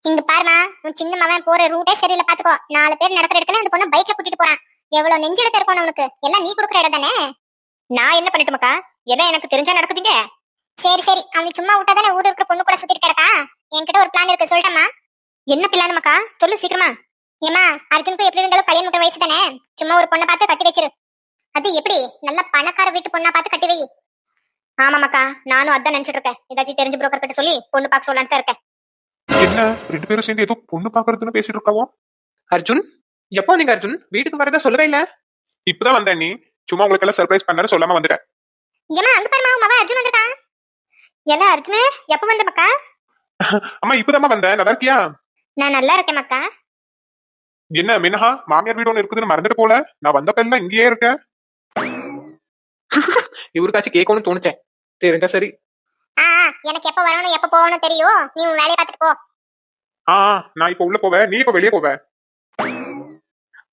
இங்க பாருமா, உன் சின்ன மவன் போற ரூட்டே சரியில்லை பாத்துக்கோ. 4 பேர் நடக்கிற இடத்துல இந்த பொண்ணை பைக்ல கூட்டிட்டு போறான். எவ்வளவு நெஞ்செழுத்த இருக்கும் உனக்கு. எல்லாம் நீ கொடுக்குற இடம் தானே. நான் என்ன பண்ணட்டுமாக்கா? எல்லாம் எனக்கு தெரிஞ்சா நடக்குதுங்க. சரி சரி, அவனுக்கு சும்மா விட்டா தானே ஊர் இருக்கிற பொண்ணு கூட சுத்திட்டு கிடக்கா. என்கிட்ட ஒரு பிளான் இருக்கு, சொல்லிட்டமா? என்ன பிள்ளானுமாக்கா? சொல்லு சீக்கிரமா. ஏமா, அர்ஜுனுக்கு எப்படி இருந்தாலும் கல்யாணம் பண்ற வயசு தானே. சும்மா ஒரு பொண்ணை பார்த்து கட்டி வச்சிரு. அது எப்படி, நல்ல பணக்கார வீட்டு பொண்ணா பார்த்து கட்டி வை. ஆமாமாக்கா, நானும் அதான் நினைச்சிட்டு இருக்கேன். ஏதாச்சும் தெரிஞ்ச புரோக்கர் கிட்ட சொல்லி பொண்ணு பார்க்க சொல்லலான்னு தான் இருக்கேன். என்ன 2 பேரும் சேர்ந்து ஏதோ பொண்ணு பாக்குறதுன்னு பேசிட்டு இருக்காவோ? அர்ஜுன், எப்போ நீங்க அர்ஜுன் வீட்டுக்கு வரதா சொல்லவே இல்ல? இப்பதான் வந்தேன் நீ. சும்மா உங்களுக்கு எல்லாம் சர்ப்ரைஸ் பண்ணாரு சொல்லாம வந்துட்டேன். ஏமா, அங்க பாருமா, உன் மவன் அர்ஜுன் வந்திருக்கான். எல்லாம் அர்ஜுனே, எப்ப வந்த மக்கா? அம்மா இப்பதாம்மா வந்தேன். நல்லா இருக்கியா? நான் நல்லா இருக்கேன் மக்கா. என்ன மினஹா, மாமியார் வீடு ஒண்ணு இருக்குதுன்னு மறந்துட்டு போல. நான் வந்தப்ப எல்லாம் இங்கேயே இருக்க. இவருக்காச்சும் கேட்கணும்னு தோணுச்சேன். தெரிஞ்சா சரி. எனக்கு எப்ப வரணும் எப்ப போகணும் தெரியும். நீ உன் வேலையை பார்த்துட்டு போ. நான் இப்ப உள்ள போவேன், நீ இப்ப வெளியே போவ.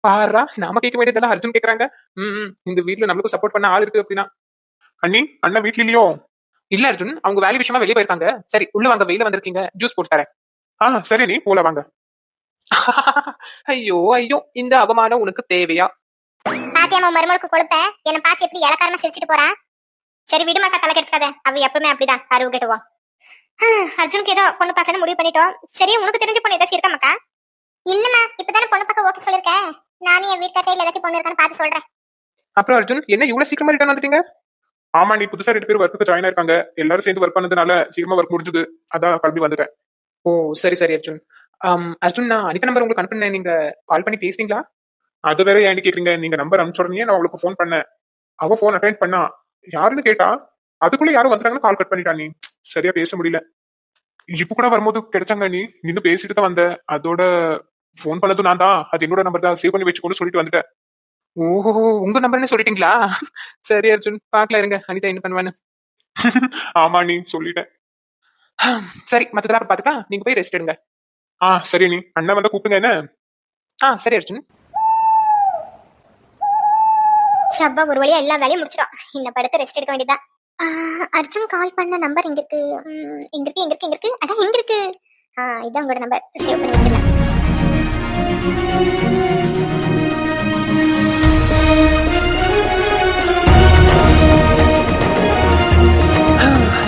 பாரா, நாம கேட்க வேண்டியதெல்லாம் அர்ஜுன் கேக்குறாங்க. இந்த வீட்டுல நம்மளுக்கு சப்போர்ட் பண்ண ஆள் இருக்கு அப்படின்னா. அண்ணி, அண்ணன் வீட்ல இல்லையோ? இல்ல அர்ஜுன், அவங்க வேலை விஷயமா வெளியே போயிருக்காங்க. சரி, உள்ள வாங்க, வெயில வந்திருக்கீங்க, ஜூஸ் போட்டு தரேன். சரி, நீ போல வாங்க. ஐயோ ஐயோ, இந்த அவமானம் உனக்கு தேவையா? பாத்தியாமா, மருமலுக்கு கொழுப்ப என்ன பார்த்து எப்படி இலக்காரமா சிரிச்சுட்டு போறா. சரி விடுமாக்கா, தலை கெடுக்காத. அவ எப்பவுமே அப்படிதான், அறிவு கேட்டுவா. அர்ஜுனுக்கு ஏதோ பொண்ணு பார்க்கணும் முடிவு பண்ணிட்டோம். சரி, உனக்கு தெரிஞ்ச பொண்ணு ஏதாச்சும் இருக்காமாக்கா? இல்லம்மா, இப்பதானே பொண்ணு பார்க்க ஓகே சொல்லிருக்கேன். நானும் என் வீட்டு சைடுல ஏதாச்சும் பொண்ணு இருக்கான்னு பார்த்து சொல்றேன். அப்புறம் அர்ஜுன், என்ன இவ்வளவு சீக்கிரமா ரிட்டர்ன் வந்துட்டீங்க? ஆமா, நீ புதுசா 2 பேர் ஒர்க்கு ஜாயின் ஆயிருக்காங்க. எல்லாரும் சேர்ந்து ஒர்க் பண்ணதுனால சீக்கிரமா ஒர்க் முடிஞ்சது. அதான் கிளம்பி வந்துட்டேன். ஓ சரி சரி அர்ஜுன். அர்ஜுன், நான் அனிதா நம்பர் உங்களுக்கு அனுப்புனேன், நீங்க கால் பண்ணி பேசுறீங்களா? அது வேற ஏன் கேக்குறீங்க? நீங்க நம்பர் அனுப்பிச்ச உடனே நான் உங்களுக்கு ஃபோன் பண்ணேன். அவ ஃபோன் அட்டென்ட் பண்ணா. யாருன்னு கேட்டா, அதுக்குள்ள யாரும் வந்துட்டாங்கன்னு கால் கட் பண்ணிட்டா. நீ சரியா பேச முடியல. இப்ப கூட வரும்போது கிடைச்சாங்க. நீ நின்னு பேசிட்டு தான் வந்த. அதோட ஃபோன் பண்ணதும் நான் தான். அது என்னோட நம்பர் தான், சேவ் பண்ணி வச்சுக்கோன்னு சொல்லிட்டு வந்துட்டேன். ஓஹோ, உங்க நம்பர்னு சொல்லிட்டீங்களா? சரி அர்ஜுன், பாக்கல இருங்க அனிதா என்ன பண்ணுவான்னு. ஆமா, நீ சொல்லிட்டேன். சரி, மத்ததெல்லாம் பாத்துக்கலாம், நீங்க போய் ரெஸ்ட் எடுங்க. சரி, நீ அண்ணன் வந்தா கூப்பிடுங்க என்ன? சரி அர்ஜுன். ஷப்பா, ஒரு வழியா எல்லா வேலையும் முடிச்சிடும். இந்த படத்தை ரெஸ்ட் எடுக்க வேண்டியதான். அர்ஜுன் கால் பண்ண நம்பர் எங்க இருக்கு? எங்க இருக்கு எங்க இருக்கு எங்க இருக்கு அதான் எங்க இருக்கு. இதான் உங்களோட நம்பர், சேவ் பண்ணி வச்சிடலாம்.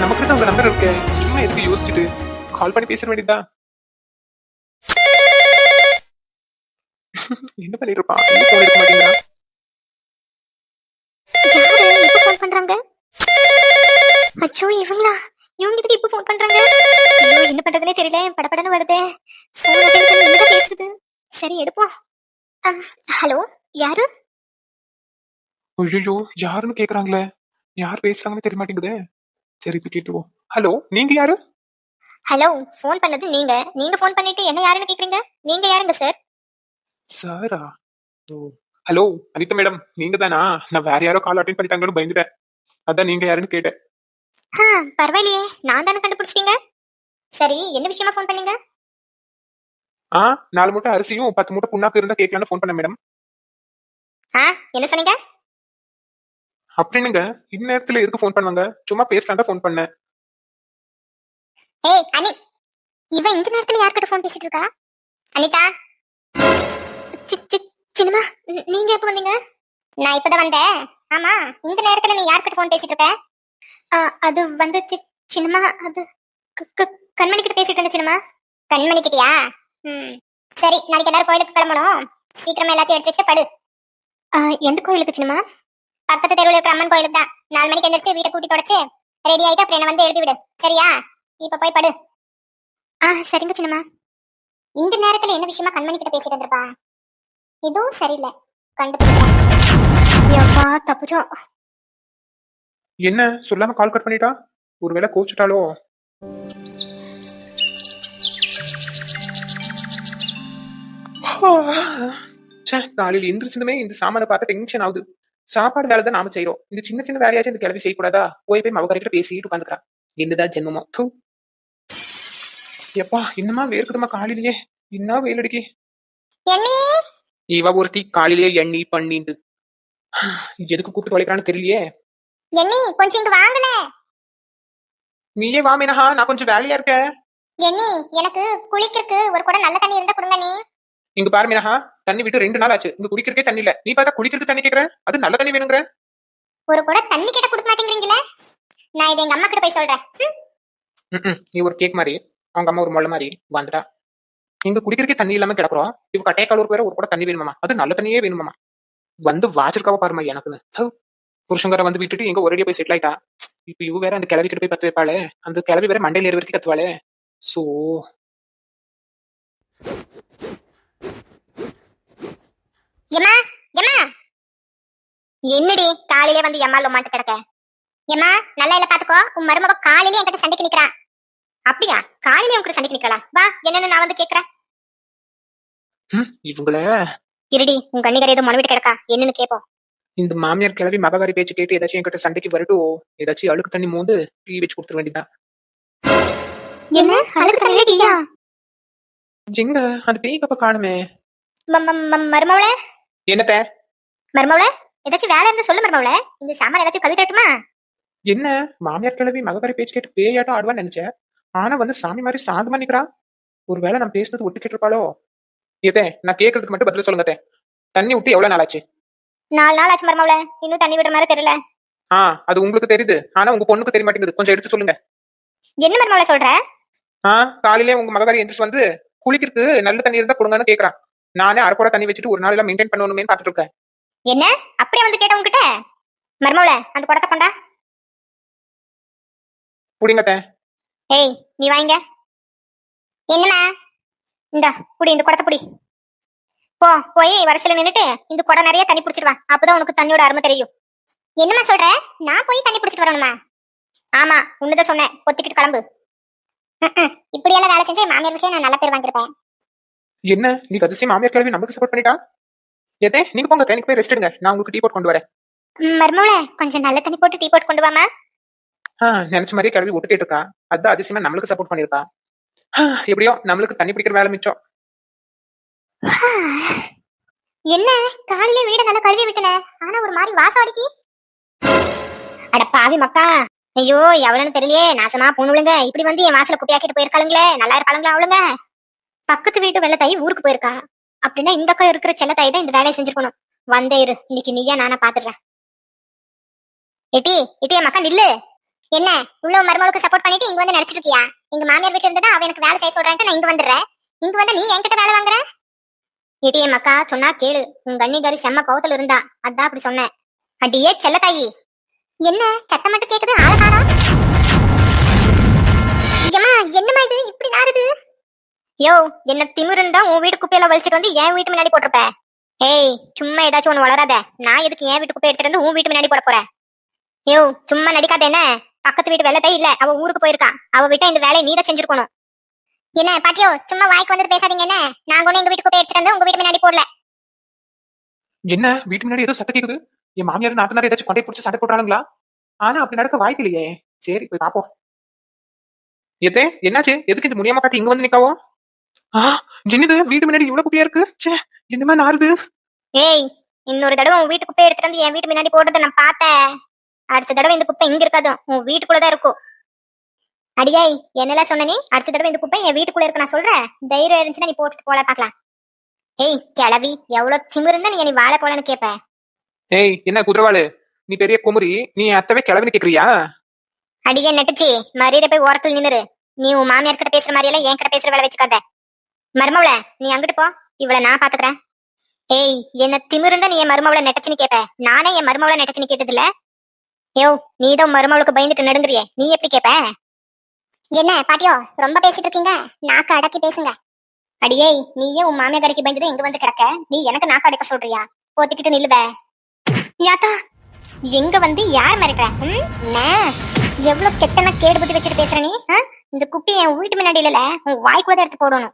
நமக்கு தான் உங்க நம்பர் இருக்கு, சும்மா எதுக்கு யோசிச்சுட்டு கால் பண்ணி பேச வேண்டியதா? என்ன பண்ணிட்டு இருப்பான்? இன்னும் போன் எடுக்க மாட்டேங்கிறான். யாரு இப்ப ஃபோன் பண்றாங்க? அச்சோ, இவங்களா? இவங்க எதுக்கு இப்ப ஃபோன் பண்றாங்க? ஐயோ, என்ன பண்றதுனே தெரியல. படபடன்னு வருதே. ஃபோன் அட்டெண்ட் பண்ணி என்னடா பேசுறது? சரி, எடுப்போம். ஹலோ, யாரு? ஐயோ, யாருன்னு கேக்குறாங்களே, யார் பேசுறாங்கன்னு தெரிய மாட்டேங்குதே. சரி, இப்ப கேட்டுவோம். ஹலோ, நீங்க யாரு? ஹலோ, ஃபோன் பண்ணது நீங்க. நீங்க ஃபோன் பண்ணிட்டு என்ன யாருன்னு கேக்குறீங்க? நீங்க யாருங்க சார்? சாரா? ஹலோ அனிதா மேடம், நீங்க தானா? நான் வேற யாரோ கால் அட்டென்ட் பண்ணிட்டாங்கன்னு பயந்துட்டேன். அதான் நீங்க யாருன்னு கேட்டேன். பரவாயில்லையே, நான் தானே கண்டுபிடிச்சிட்டீங்க. சரி, என்ன விஷயமா ஃபோன் பண்ணீங்க? 4 மூட்டை அரிசியும் 10 மூட்டை புண்ணாக்கு இருந்தா கேட்கலான்னு ஃபோன் பண்ணேன் மேடம். என்ன சொன்னீங்க? அப்படின்னுங்க, இந்நேரத்துல எதுக்கு ஃபோன் பண்ணுவாங்க? சும்மா பேசலாம் தான் ஃபோன் பண்ணேன். ஏய் அனி, இவன் இந்த நேரத்துல யார்கிட்ட ஃபோன் பேசிட்டு இருக்கா? அனிதா, சின்னமா, நீங்க எப்ப வந்தீங்க? நான் இப்பதான் வந்தேன். ஆமா, இந்த நேரத்துல நீ யார்கிட்ட ஃபோன் பேசிட்டு இருக்க? அது வந்து சின்னமா, அது கண்மணி கிட்ட பேசிட்டு இருந்த. சின்னமா, கண்மணி கிட்டயா? சரி, நாளைக்கு எல்லாரும் கோயிலுக்கு கிளம்பணும். சீக்கிரமா எல்லாத்தையும் எடுத்து வச்சு படு. எந்த கோயிலுக்கு சின்னமா? பக்கத்து தெருவில் இருக்கிற அம்மன் கோயிலுக்கு தான். 4 மணிக்கு எந்திரிச்சு வீட்டை கூட்டி தொடச்சு ரெடி ஆயிட்டு அப்புறம் என்ன வந்து எழுதி விடு, சரியா? இப்ப போய் படு. சரிங்க சின்னமா. இந்த நேரத்துல என்ன விஷயமா கண்மணி கிட்ட பேசிட்டு இருந்திருப்பா? இதுவும் சரியில்லை, கண்டுபிடிக்கிறேன். தப்புச்சோம். என்ன சொல்லாம கால் கட் பண்ணிட்டா? ஒருவேளை கோச்சுட்டாலோ? காலையில் எந்திரிச்சதுமே இந்த சாமான பார்த்தா டென்ஷன் ஆகுது. சாப்பாடு வேலை தான் நாம செய்யறோம், இந்த சின்ன சின்ன வேலையாச்சும் இந்த கிளவி செய்யக்கூடாதா? போய் மவகரிட்ட பேசிட்டு உட்காந்துக்கிறா. என்னதான் ஜென்மமோ. எப்பா, இன்னமா வேர்க்குதுமா காலையிலேயே. என்ன வெயில் அடிக்கி. இவ ஒருத்தி காலையிலேயே எண்ணி பண்ணிட்டு எதுக்கு கூப்பிட்டு தொலைக்கிறான்னு தெரியலையே. கொஞ்சம் இங்க வாங்கல. நீயே வா மீனஹா, நான் கொஞ்சம் வேலையா இருக்கேன். என்னி எனக்கு குளிக்கிறதுக்கு ஒரு குடம் நல்ல தண்ணி இருந்தா கொடுங்க நீ. இங்க பாரு மீனஹா, தண்ணி விட்டு 2 நாள் ஆச்சு, இங்க குடிக்கிறதுக்கே தண்ணி இல்ல. நீ பார்த்தா குளிக்கிறதுக்கு தண்ணி கேக்குற, அது நல்ல தண்ணி வேணுங்கிற. ஒரு குடம் தண்ணி கேட்ட கொடுக்க மாட்டேங்கிறீங்களே. நான் இதை எங்க அம்மா கிட்ட போய் சொல்றேன். நீ ஒரு கேக் மாதிரி, அவங்க அம்மா ஒரு மொள்ள மாதிரி வந்துட்டா. இங்க குடிக்கிறதுக்கே தண்ணி இல்லாம கிடக்குறோம், இவ கட்டையக்காலூருக்கு வேற ஒரு கூட தண்ணி வேணுமாமா, அது நல்ல தண்ணியே வேணுமாமா. வந்து வாச்சிருக்காவ பாருமா எனக்குன்னு. புருஷங்கார வந்து விட்டுட்டு எங்க ஒரேடியா போய் செட்டில் ஆயிட்டா. இப்ப இவ வேற அந்த கிளவி கிட்ட போய் பத்து வைப்பாளே, அந்த கிளவி வேற மண்டையில ஏறு வரைக்கும் கத்துவாளே. சோ எம்மா எம்மா, என்னடி காலையிலே வந்து எம்மா லொமாட்டு கிடக்க. எம்மா நல்லா இல்ல பாத்துக்கோ, உன் மருமக காலையிலே என்கிட்ட சண்டைக்கு நிக்கிறான். அப்படியா? காலையிலே உன்கிட்ட சண்டைக்கு நிக்கலாம், வா என்னன்னு நான் வந்து கேக்குறேன். இவங்கள இருடி, உன் கண்ணிகரை ஏதோ மனவிட்டு கிடக்கா, என்னன்னு கேப்போம். இந்த மாமியார் கிளவி மகவாரி பேச்சு கேட்டு ஏதாச்சும் என்கிட்ட சண்டைக்கு வரட்டும், ஏதாச்சும் அழுக்கு தண்ணி மோந்து டீ வச்சு கொடுத்துட வேண்டியதான். என்ன அழுக்கு தண்ணியே டீயா? எங்க அந்த டீ கப்ப காணுமே. மருமவளே என்னத்த? மருமவளே, ஏதாச்சும் வேலை இருந்து சொல்லு மருமவளே, இந்த சாமான் ஏதாச்சும் கழுவி தட்டுமா? என்ன மாமியார் கிளவி மகவாரி பேச்சு கேட்டு பேயாட்டம் ஆடுவான்னு நினைச்சேன், ஆனா வந்து சாமி மாதிரி சாந்தமா நிக்கிறா. ஒருவேளை நான் பேசுனது ஒட்டு கேட்டிருப்பாளோ? ஏதே நான் கேட்கறதுக்கு மட்டும் பதில் சொல்லுங்க. தண்ணி விட்டு எவ்வளவு நாள் ஆச்சு? 4 நாள் ஆச்சு மருமவளே, இன்னும் தண்ணி விடுற மாதிரி தெரியல. அது உங்களுக்கு தெரியுது, ஆனா உங்க பொண்ணுக்கு தெரிய மாட்டேங்குது, கொஞ்சம் எடுத்து சொல்லுங்க. என்ன மருமவளே சொல்ற? காலையிலே உங்க மகவாரி எந்திரிச்சு வந்து குளிக்கிறதுக்கு நல்ல தண்ணி இருந்தா கொடுங்கன்னு கேக்குறான். நானே அரைக்கூட தண்ணி வச்சுட்டு ஒரு நாள் மெயின்டைன் பண்ணணுமே பாத்துட்டு இருக்கேன். என்ன அப்படியே வந்து கேட்ட உங்ககிட்ட? மருமவளே அந்த குடத்தை கொண்டா. புடிங்கத்த. ஏய் நீ வாங்க. என்னம்மா? இந்தா புடி, இந்த குடத்தை புடி. போய் வரிசையில நின்னுட்டு இந்த குடம் நிறைய தண்ணி பிடிச்சிட்டு வா, அப்பதான் உனக்கு தண்ணியோட அருமை தெரியும். என்னம்மா சொல்ற? நான் போய் தண்ணி பிடிச்சிட்டு வரணுமா? ஆமா, உன்னதான் சொன்னேன், பொத்திக்கிட்டு கிளம்பு. இப்படியெல்லாம் வேலை செஞ்சு மாமியார் வீட்டுல நான் நல்ல பேர் வாங்கிருப்பேன். என்ன நீ அதிசயம் மாமியார் கிளவி நமக்கு சப்போர்ட் பண்ணிட்டா? ஏதே நீங்க போங்க, தண்ணிக்கு போய் ரெஸ்ட் எடுங்க, நான் உங்களுக்கு டீ போட்டு கொண்டு வரேன். மருமவளே கொஞ்சம் நல்ல தண்ணி போட்டு டீ போட்டு கொண்டு வாமா. நினைச்ச மாதிரியே கிளவி விட்டுட்டு இருக்கா, அதான் அதிசயமா நம்மளுக்கு சப்போர்ட் பண்ணிருக்கா. எப்படியோ நம்மளுக்கு தண்ணி பிடிக்கிற வேலை மிச்சம். என்ன காலையில வீட நல்லா கழுவி விட்டன, ஆனா ஒரு மாதிரி வாசம் அடிக்கி. அட பாவி மக்கா, ஐயோ எவ்வளவுன்னு தெரியலையே, நாசமா போனுங்க. இப்படி வந்து என் வாசல குப்பையாக்கிட்டு போயிருக்காளுங்களே, நல்லா இருக்காளுங்களா அவளுங்க? பக்கத்து வீட்டு வெள்ள தாய் ஊருக்கு போயிருக்கா, அப்படின்னா இந்த அக்கா இருக்கிற செல்ல தாய் தான் இந்த வேலையை செஞ்சிருக்கணும். வந்தே இரு, இன்னைக்கு நீயா நானா பாத்துடுறேன். எட்டி மக்கா நில்லு. என்ன உள்ள மருமகளுக்கு சப்போர்ட் பண்ணிட்டு இங்க வந்து நினைச்சிட்டு இருக்கியா? எங்க மாமியார் வீட்டுல இருந்ததா அவ எனக்கு வேலை செய்ய சொல்றான்ட்டு நான் இங்க வந்துடுறேன். இங்க வந்து நீ என்கிட்ட வேலை வாங்குற? எட்டியே மக்கா சொன்னா கேளு, உங்க அண்ணிகாரி செம்ம கோவத்துல இருந்தா, அதான் அப்படி சொன்னேன். அடியே செல்ல தாயி. என்ன சத்தம் மட்டும் கேக்குது, ஆளகாரா? என்னமா இது இப்படி நாருது? யோ என்ன திமிருந்தா உன் வீட்டு குப்பையில வலிச்சிட்டு வந்து என் வீட்டு முன்னாடி போட்டிருப்ப. ஏய் சும்மா ஏதாச்சும் ஒண்ணு வளராத, நான் எதுக்கு என் வீட்டு குப்பை எடுத்துட்டு வந்து உன் வீட்டு முன்னாடி போட போறேன்? யோ சும்மா நடிக்காத. என்ன பக்கத்து வீட்டு வெள்ளத்தை இல்ல, அவ ஊருக்கு போயிருக்கா, அவ வீட்டை இந்த வேலையை நீதான் செஞ்சிருக்கணும். என்ன பாட்டியோ சும்மா வாய்க்கு வந்துட்டு பேசாதீங்க. என்ன நாங்க ஒண்ணு எங்க வீட்டு குப்பை எடுத்துட்டு வந்து உங்க வீட்டு முன்னாடி போடல. என்ன வீட்டு முன்னாடி ஏதோ சத்தம் கேக்குது, என் மாமியார் நாத்தனார் ஏதாச்சும் கொண்டை பிடிச்சி சண்டை போடுறாங்களா? ஆனா அப்படி நடக்க வாய்ப்பு இல்லையே. சரி போய் பாப்போம். ஏத்தே என்னாச்சு, எதுக்கு இந்த முடியாம காட்டி இங்க வந்து நிக்காவோ? என்னது வீட்டு முன்னாடி இவ்வளவு குப்பையா இருக்கு, என்னமா நாருது? ஏய் இன்னொரு தடவை உன் வீட்டு குப்பை எடுத்துட்டு வந்து என் வீட்டு முன்னாடி போடுறத நான் பார்த்தேன், அடுத்த தடவை இந்த குப்பை இங்க இருக்காது, உன் வீட்டுக்குள்ளதான் இருக்கும். அடியாய் என்னெல்லாம் சொன்ன நீ? அடுத்த தடவை இந்த குப்பை என் வீட்டுக்குள்ள இருக்கு நான் சொல்றேன், தைரியம் இருந்துச்சுன்னா நீ போட்டுட்டு போல பாக்கலாம். ஏய் கிளவி, எவ்வளவு திமிரு இருந்தா நீ வாழ போலன்னு கேப்ப? ஏய் என்ன குதிரவாளு, நீ பெரிய குமரி, நீ அத்தவே கிளவின்னு கேக்குறியா? அடியே நெட்டுச்சி, மரியாதை போய் ஓரத்தில் நின்னுரு. நீ உன் மாமியார் கிட்ட பேசுற மாதிரி எல்லாம் என் கிட்ட பேசுற வேலை வச்சுக்காத. மருமவள நீ அங்கிட்டு போ, இவளை நான் பாத்துக்கிறேன். ஏய் என்ன திமிருந்தா நீ என் மருமவளை நெட்டச்சுன்னு கேப்ப? நானே என் மருமவளை நெட்டச்சுன்னு கேட்டது இல்ல. யோ நீதான் மருமவளுக்கு பயந்துட்டு நடுங்குறியே, நீ எப்படி கேப்ப? என்ன பாட்டியோ ரொம்ப பேசிட்டு இருக்கீங்க, நாக்கு அடக்கி பேசுங்க. அடியே நீயே உன் மாமியார் கரைக்கு பயந்துட்டு இங்க வந்து கிடக்க, நீ எனக்கு நாக்கு அடக்க சொல்றியா? போத்திக்கிட்டு நில்லுவ. யாத்தா எங்க வந்து யார் மிரட்டுற? எவ்வளவு கெட்டனா கேடு பத்தி வச்சுட்டு பேசுற நீ? இந்த குப்பி என் வீட்டு முன்னாடி இல்ல, உன் வாய்க்குள்ளதான் எடுத்து போடணும்.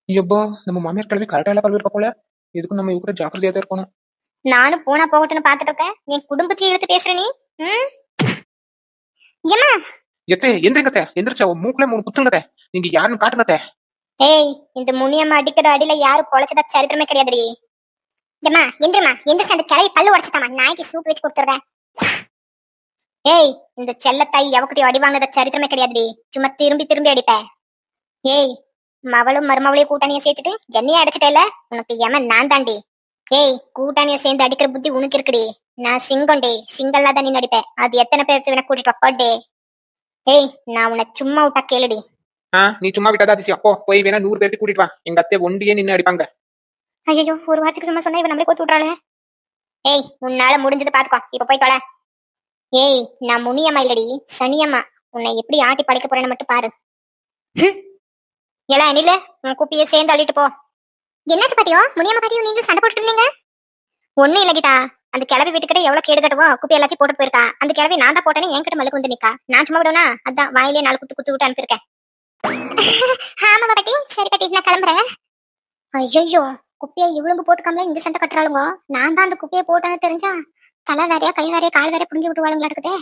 ஐயப்பா நம்ம மாமியார் கிளவி கரெக்டா எல்லாம் பல்வேறு போல, எதுக்கும் நம்ம இவர ஜாக்கிரதையா தான் இருக்கணும். நானும் போனா போகட்டும்னு பாத்துட்டு இருக்கேன், என் குடும்பத்தையும் எடுத்து பேசுற நீ. ஏமா எத்தே எந்திரிங்கத்த, எந்திரிச்சா மூக்குல 3 குத்துங்கத்த, நீங்க யாருன்னு காட்டுங்கத்த. ஏய் இந்த முனியம்மா அடிக்கிற அடியில யாரும் பொழைச்சதா சரித்திரமே கிடையாதுடி. ஏமா எந்திரமா, எந்திரிச்சு அந்த கிளவி பல்லு உடச்சுட்டாமா, நாய்க்கு சூப் வச்சு கொடுத்துடுறேன். ஏய் இந்த செல்ல தாய் எவக்கிட்டையும் அடி வாங்கத சரித்திரமே கிடையாதுடி, சும்மா திரும்பி திரும்பி அடிப்ப. ஏய், மவளும் மருமவளையும் கூட்டணியை சேர்த்துட்டு என்னைய அடிச்சிட்டேல, உனக்கு எமன் நான் தாண்டி. ஏய், கூட்டணியை சேர்ந்து அடிக்கிற புத்தி உனக்கு இருக்குடி. நான் சிங்கம் டே, சிங்கல்லா தான் நீ நடிப்பேன். அது எத்தனை பேர் வேணா கூட்டிட்டு வா டே. ஏய், நான் உன்னை சும்மா விட்டா கேளுடி. நீ சும்மா விட்டாதான் அதிசயம். போய் வேணா 100 பேருக்கு கூட்டிட்டு வா. எங்க அத்தை ஒண்டியே நின்னு அடிப்பாங்க. ஐயோ, ஒரு வாரத்துக்கு சும்மா சொன்னா இவன் நம்மளே கோத்து விட்றாளே. ஏய், உன்னால முடிஞ்சது பாத்துக்கோ, இப்ப போய் தொலை. ஏய், நான் முனியம்மா இல்லடி, சனியம்மா. உன்னை எப்படி ஆட்டி படைக்க போறேன்னு மட்டும் பாரு. எல்லாம் நில, உன் குப்பியை சேர்ந்து அள்ளிட்டு போ. என்னாச்சு பாட்டியோ, முனியம்மா பாட்டியும் நீங்களும் சண்டை போட்டுட்டு இருந்தீங்க? ஒண்ணும் இல்ல கீதா, அந்த கிளவி வீட்டுக்கிட்ட எவ்வளவு கேடு கட்டுவோம், குப்பி எல்லாத்தையும் போட்டு போயிருக்கா. அந்த கிளவி நான் தான் போட்டேன்னு என்கிட்ட மலுக்கு வந்து நிக்கா. நான் சும்மா விடுவேனா? அதான் வாயிலே 4 குத்து குத்து விட்டு அனுப்பியிருக்கேன். ஆமா பாட்டி, சரி பாட்டி, நான் கிளம்புறேன். ஐயோ, குப்பியை இவ்வளவு போட்டுக்காமல இந்த சண்டை கட்டுறாளுங்க. நான் தான் அந்த குப்பியை போட்டேன்னு தெரிஞ்சா தலை வேறையா, கை வேறையா, கால் வேறையா புடுங்கி விட்டுவாளுங்களா இருக்குதே.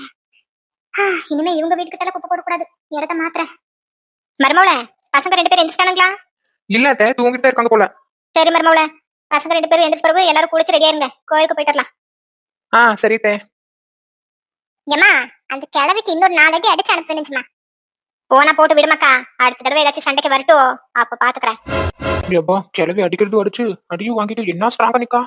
இனிமே இவங்க வீட்டுக்கிட்ட குப்பை போடக்கூடாது, இடத்த மாத்துறேன். மருமவள, பசங்க 2 பேரும் எந்திரிச்சிட்டானுங்களா? இல்ல அத்தை, தூங்கிட்டு தான் இருக்காங்க போல. சரி மருமவள, பசங்க 2 பேரும் எந்திரிச்ச பிறகு எல்லாரும் குளிச்சு ரெடியா இருங்க, கோயிலுக்கு போயிட்டுலாம். சரி அத்தை. ஏமா, அந்த கிழவிக்கு இன்னொரு 4 அடி அடிச்சு அனுப்புனுச்சுமா. போனா போட்டு விடுமாக்கா, அடுத்த தடவை ஏதாச்சும் சண்டைக்கு வரட்டும், அப்ப பாத்துக்கிறேன். எப்பா, கிளவி அடிக்கிறது அடிச்சு அடியும் வாங்கிட்டு என்ன ஸ்ட்ராங்கா நிக்கா.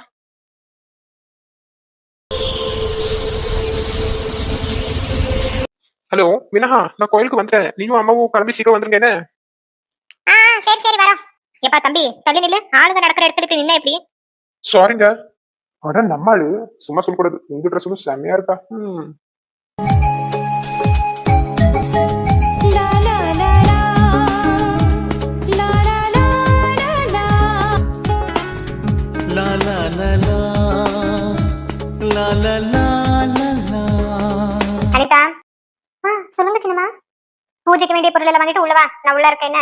ஹலோ வினஹா, நான் கோயிலுக்கு வந்துட்டேன். நீயும் அம்மாவும் கிளம்பி சீக்கிரம் வந்துருங்க. என்ன? சரி சரி வரோம். எப்பா தம்பி, தள்ளி நில்லு. ஆளுங்க நடக்கிற இடத்துல நின்னா எப்படி? சாரிங்க. அட நம்மாளு சும்மா சொல்லக்கூடாது. உங்க ட்ரெஸ் செம்மையா இருக்கா. அனிதா, சொல்லுங்க சின்னம்மா. பூஜைக்கு வேண்டிய பொருள் எல்லாம் வாங்கிட்டு உள்ளவா, நான் உள்ள இருக்கேன். என்ன?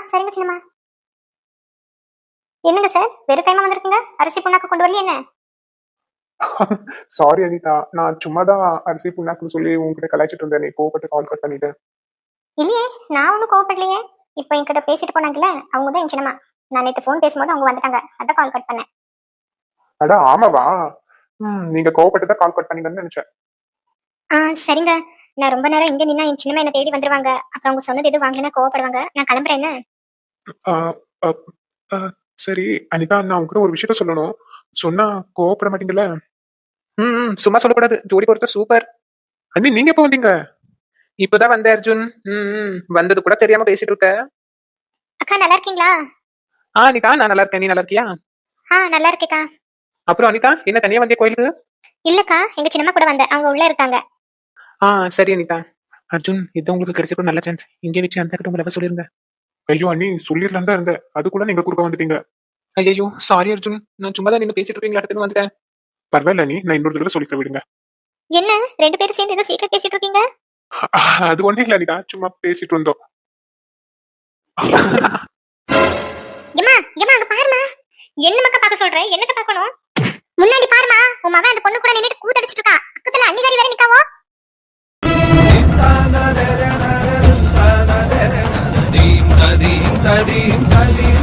சரிங்க சின்னம்மா. என்னங்க சார், வெறும் கைமா வந்திருக்கீங்க? அரிசி புண்ணாக்கு கொண்டு வரல என்ன? சாரி அனிதா, நான் சும்மா தான் அரிசி புண்ணாக்குன்னு சொல்லி உங்ககிட்ட கலாய்ச்சிட்டு இருந்தேன். நீ கோவப்பட்டு கால் கட் பண்ணிட்டேன். இல்லையே, நான் ஒன்றும் கோவப்படலையே. இப்போ என்கிட்ட பேசிட்டு போனாங்கல்ல, அவங்க தான் என் சின்னம்மா. நான் நேற்று ஃபோன் பேசும்போது அவங்க வந்துட்டாங்க, அதான் கால் கட் பண்ணேன். அட ஆமாவா? நீங்க கோவப்பட்டு தான் கால் கட் பண்ணீங்கன்னு நினைச்சேன். சரிங்க. நான் ரொம்ப நேரம் இங்க நின்னா என் சின்னம்மா என்ன தேடி வந்துருவாங்க. அப்புறம் அவங்க சொன்னது எதுவும் வாங்கலைன்னா கோவப்படுவாங்க. நான் கிளம்புறேன். என்ன? சரி அனிதா, நான் உங்ககிட்ட ஒரு விஷயத்த சொல்லணும். சொன்னா கோவப்பட மாட்டீங்கல்ல? சும்மா சொல்லக்கூடாது. ஜோடி பொறுத்த சூப்பர். அண்ணி, நீங்க எப்ப வந்தீங்க? இப்பதான் வந்த அர்ஜுன். வந்தது கூட தெரியாம பேசிட்டு இருக்க. அக்கா நல்லா இருக்கீங்களா? அனிதா, நான் நல்லா இருக்கேன். நீ நல்லா இருக்கியா? நல்லா இருக்கேக்கா. அப்புறம் அனிதா, என்ன தனியா வந்திய கோயிலுக்கு? இல்லக்கா, எங்க சின்னம்மா கூட வந்தேன். அவங்க உள்ள இருக்காங்க. சரி அனிதா. அர்ஜுன், இது உங்களுக்கு கிடைச்சிருக்கும் நல்ல சான்ஸ். இங்கே வச்சு அந்த கிட்ட உங்களை சொல்லிருங்க. ஐயோ அண்ணி, சொல்லிடலாம் தான் இருந்தேன். அதுக்குள்ள நீங்க குறுக்க வந்துட்டீங்க. ஐயோ சாரி அர்ஜுன், நான் சும்மா தான் நின்று பேசிட்டு இருக்கீங்களா, அடுத்து வந்துட்டேன். பரவாயில்ல அண்ணி, நான் இன்னொரு தடவை சொல்லிக்க விடுங்க. என்ன 2 பேரும் சேர்ந்து ஏதோ சீக்கிரம் பேசிட்டு இருக்கீங்க? அது ஒண்ணு இல்ல அனிதா, சும்மா பேசிட்டு இருந்தோம். ஏமா அங்க பாருமா. என்ன மக்கா பார்க்க சொல்ற? என்னத்த பார்க்கணும்? முன்னாடி பாருமா, உன் மகன் அந்த பொண்ணு கூட நின்னுட்டு கூத்தடிச்சிட்டு இருக்கா. பக்கத்துல அன்னிகாரி வேற நிக்காவோ. ததீம் ததீம் ததீம் ததீம்